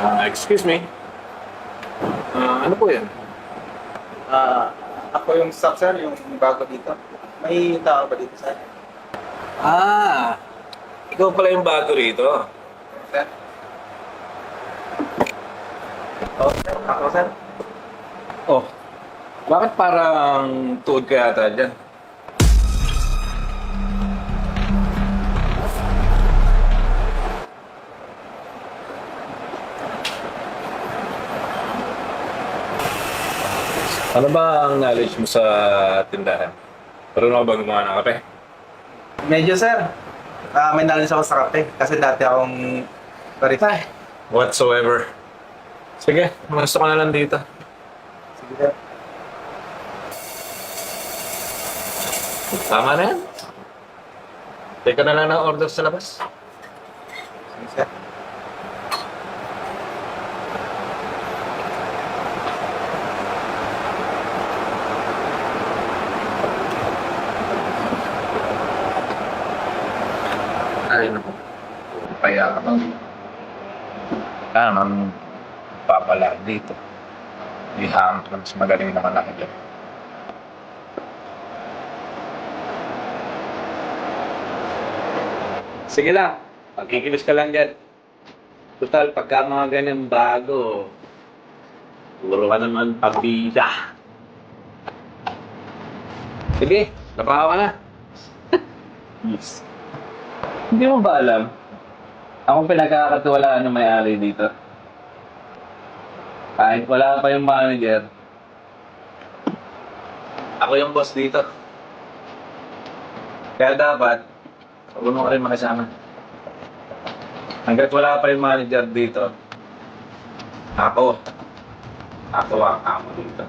Excuse me. Ano po yan? Ako yung staff, sir, yung bago dito. May tao ba dito, sir? Ikaw pala yung bago rito. Sir? Sir. Ako, sir. Oh, bakit parang tuod ka yata dyan? Ano ba ang knowledge mo sa tindahan? Marunong ka ba gumawa ng kape? Medyo, sir. May knowledge ako sa kape kasi dati akong barista. Whatsoever. Sige, gusto ko na lang dito. Sige, sir. Tama na yan. Take ka na lang ng order sa labas. Sige, sir. Ay, naku. Kaya ka bang kaya naman papala dito. Ihanap na mas magaling naman ako dyan. Sige lang, pagkikilos ka lang dyan. Total, pagka mga ganyan bago, puro ka naman pabida. Sige, trabaho ka na. Yes. Hindi mo ba alam? Akong pinagkakatiwalaan ng may-ari dito. Kahit wala pa yung manager, ako yung boss dito. Kaya dapat, huwag mo ka rin makasama. Hanggat wala pa yung manager dito, ako ang amo dito.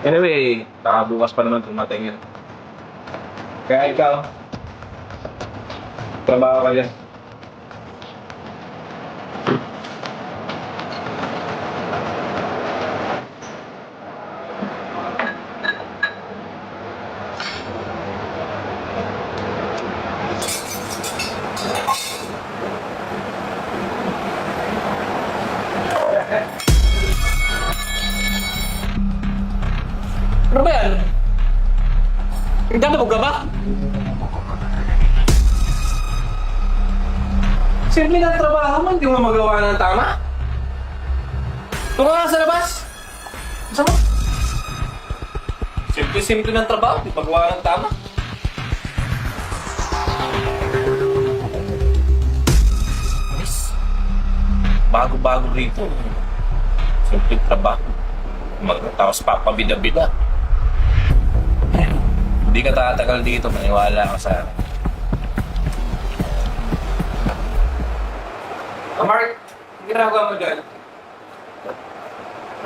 Anyway, baka bukas pa naman tumating yun. Kaya ikaw, trabaho ka dyan. Ano ba yan? Nagdadabog ka ba? Simple na trabaho mo, hindi mo magawa ng tama? Tunga nga sa labas! Gusto mo? Simple ng trabaho, hindi magawa ng tama. Yes. Bago-bago rito. Simple trabaho. Tapos papabida-bida. Hindi ka tatagal dito, maniwala ka sa akin. Mark, ginagawa mo dyan?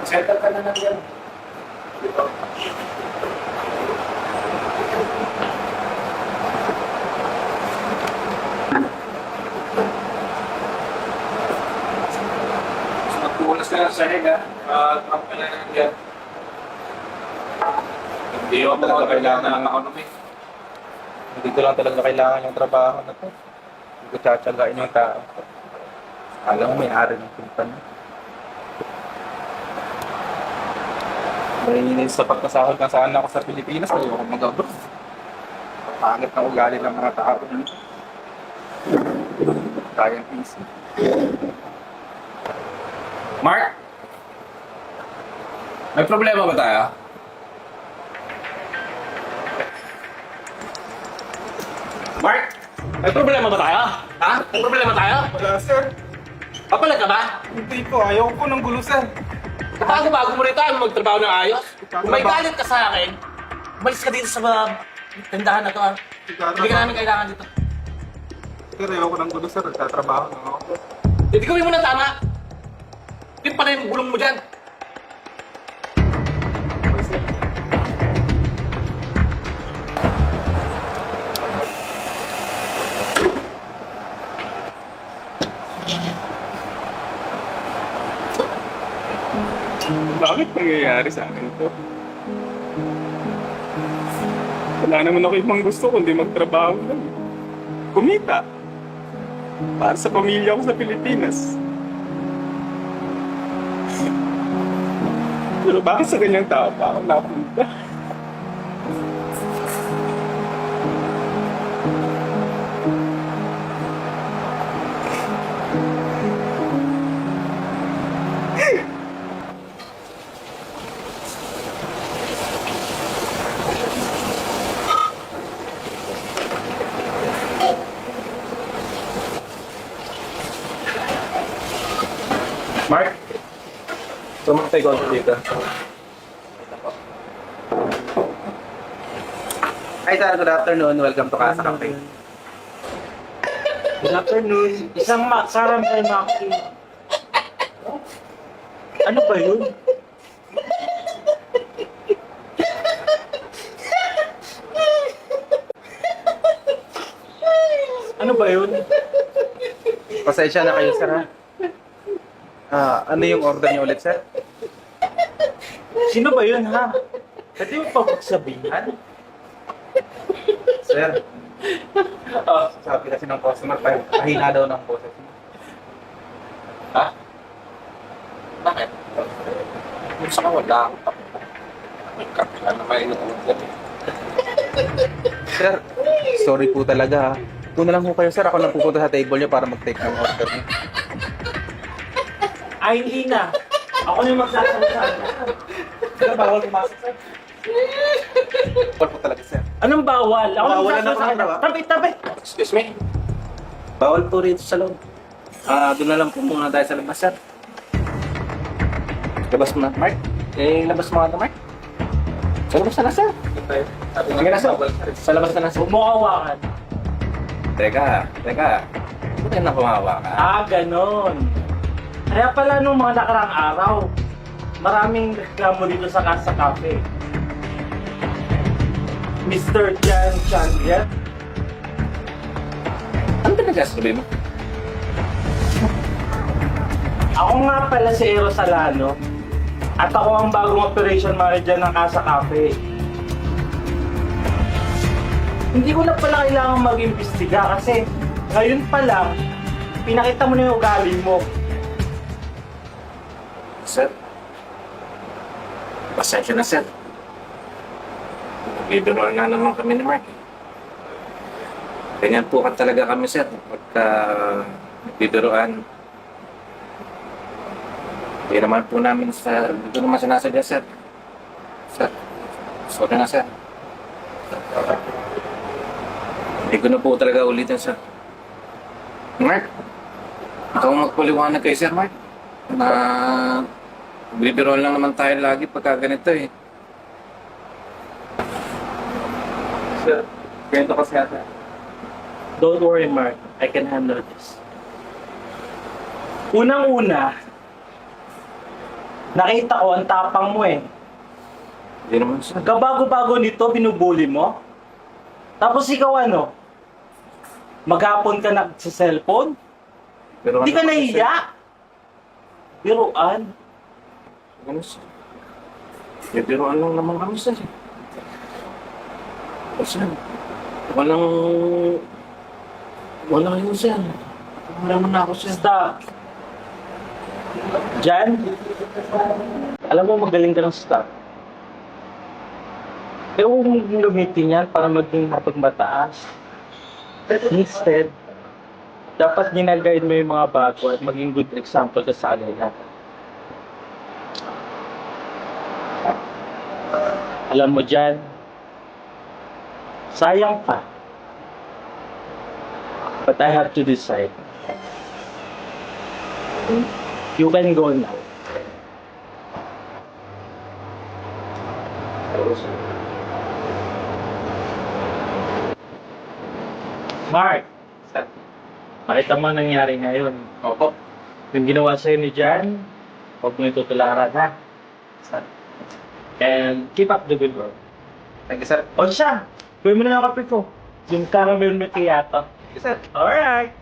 Set up ka na lang dyan. So, magpulas ka lang sa higa. Trump ka na lang dyan. Hindi ako talaga kailangan ng economy. Dito lang talaga kailangan yung trabaho na to. Hindi ko tsatsagain yung tao. Alam mo, may-ari ng kumpanya. May sa pagkasahod na sana ako sa Pilipinas, ayoko mag-abroad. Pangit na ugali ng mga tao dito. Kayang easy. Mark? May problema ba tayo? Mark? May problema ba tayo? Ha? May problema tayo? Wala, sir. Papalag ka ba? Hindi po. Ayoko po ng gulo, sir. Bago-bago mo rito, ano magtrabaho ng ayos? Kung may galit ka sa akin, umalis ka dito sa mga tindahan na to. Hindi ka namin kailangan dito. Sir, ayoko ng gulo, sir. Nagtatrabaho na ako. Hindi gawin mo na tama. Yun pa na yung gulong mo dyan. Bakit nangyayari sa akin ito? Wala naman ako ibang gusto kundi magtrabaho lang. Kumita. Para sa pamilya ko sa Pilipinas. Pero bakit sa ganyang tao pa ako napunta? Mark? Sumaktay ko ako dito. Hi sir, good afternoon. Welcome to Casa Cafe. Good afternoon. Isang makaram kay Maki. Ano ba yun? Ano ba yun? Pasensya na kayo sir ha. Ano yung order niyo ulit sir? Sino ba yun ha? Pwede mo pa magsabihan? Sir. Sabi kasi ng customer, pahina daw ng boses mo. Ha? Bakit? Kung saka wala ako. Kapila na kayo nag-order. Sir, sorry po talaga ha. Doon na lang po kayo sir, ako lang pupunta sa table niyo para mag-take ng order niyo. Ay, hindi na. Ako na yung magsasalita. Sir, bawal pumasok sir. Bawal po talaga sir. Anong bawal? Ako na Bawalan magsasalita. ako, ha? Tabi, tabi. Excuse me? Bawal po rito sa loob. Doon na lang po muna tayo sa labas, sir. Labas mo na, Mark. Labas mo nga ito, Mark. Sa labas na lang, sir. Sige na sir. Sa labas na lang, sir. Huwag mo hawakan. Teka. Buti na kumawa ka. Ganon. Kaya pala nung mga nakarang araw, maraming reklamo dito sa Casa Cafe. Mr. Jan Chandler. Ano pinagsasabi mo? Ako nga pala si Eero Salano at ako ang bagong operation manager ng Casa Cafe. Hindi ko na pala kailangan mag-imbestiga kasi ngayon pa lang, pinakita mo na yung ugali mo. Sir. Pasensya na, sir. Bibiruan nga naman kami ni Mark. Ganyan po ka talaga kami, sir. Pagka bibiruan. Hindi naman po namin dito naman sinasadya, sir. Sir, sorry na, sir. Hindi ko na po talaga ulitin, sir. Mark, ikaw magpaliwanag kay Sir Mark. Na bibiruan lang naman tayo lagi pagka ganito eh. Sir, ganito kasi ata. Don't worry, Mark. I can handle this. Unang-una, nakita ko ang tapang mo eh. Hindi naman, sir. Kabago-bago nito, binubuli mo. Tapos ikaw ano? Maghapon ka na sa cellphone? Pero Hindi ka nahiya? Biruan? Ano, sir? Bibiruan lang naman kami, sir. Sir, wala yun, sir. Wala mo na ako, sir. Stop. Jan, alam mo magaling ka ng stop. Pero huwag mong gamitin yan para maging mapagmataas. Instead, dapat ginaguide mo yung mga bago at maging good example ka sa kanila. Alam mo dyan, sayang pa. But I have to decide. You can go now. Mark, makita mo ang nangyari ngayon. Opo. Yung ginawa sa'yo ni Jan, huwag mo itutularan ha. And keep up the good work. Thank you, sir. O siya, gawin mo na ang kape ko. Yung caramel macchiato. Thank you, sir. Alright.